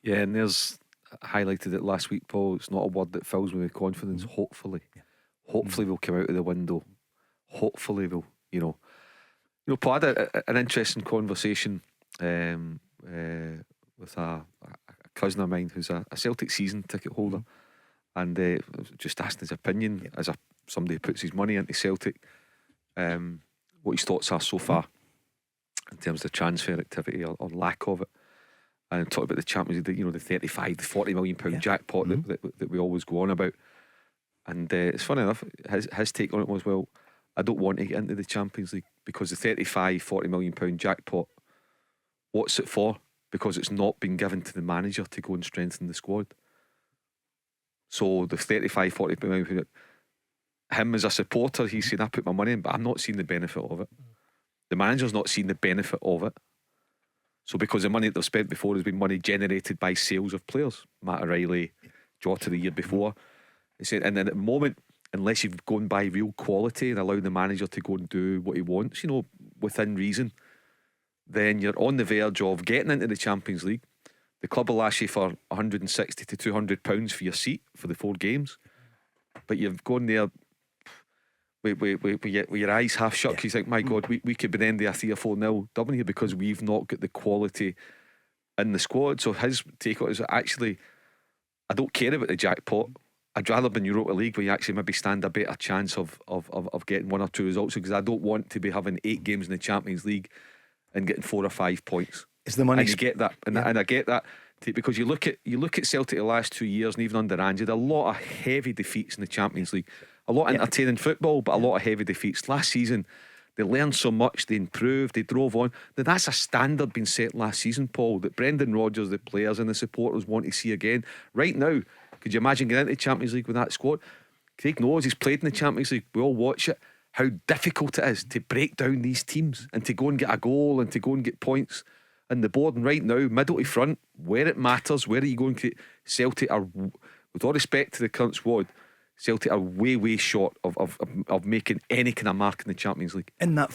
Yeah, and there's highlighted it last week, Paul. It's not a word that fills me with confidence. Mm. Hopefully, Yeah. hopefully we'll come out of the window. Hopefully we'll, Paul, I had an interesting conversation with a cousin of mine who's a Celtic season ticket holder, and just asking his opinion as somebody who puts his money into Celtic, what his thoughts are so far in terms of the transfer activity or lack of it. And talk about the Champions League, the 35, the 40 million pound jackpot that we always go on about. And it's funny enough, his take on it was, well, I don't want to get into the Champions League because the 35, 40 million pound jackpot, what's it for? Because it's not been given to the manager to go and strengthen the squad. So the 35, 40 million pound, him as a supporter, he's saying, I put my money in, but I'm not seeing the benefit of it. The manager's not seen the benefit of it. So because the money that they've spent before has been money generated by sales of players, Matt O'Reilly, Jota the year before. He said, and then at the moment, unless you've gone by real quality and allowed the manager to go and do what he wants, within reason, then you're on the verge of getting into the Champions League. The club will ask you for £160 to £200 for your seat for the 4 games, but you've gone there with your eyes half shut because you think, my God, we could be ending a 3 or 4-0 W here because we've not got the quality in the squad. So his take on it is, actually, I don't care about the jackpot. I'd rather be in Europa League where you actually maybe stand a better chance of getting 1 or 2 results, because I don't want to be having 8 games in the Champions League and getting 4 or 5 points. Is the money? And you get that, and I get that, because you look at Celtic the last 2 years, and even under Ange, a lot of heavy defeats in the Champions League. A lot of entertaining football, but a lot of heavy defeats. Last season, they learned so much, they improved, they drove on. Now, that's a standard being set last season, Paul, that Brendan Rodgers, the players and the supporters want to see again. Right now, could you imagine getting into the Champions League with that squad? Craig knows, he's played in the Champions League. We all watch it. How difficult it is to break down these teams and to go and get a goal and to go and get points on the board. And right now, middle to front, where it matters, where are you going to? Celtic are, with all respect to the current squad, Celtic are way short of making any kind of mark in the Champions League. In that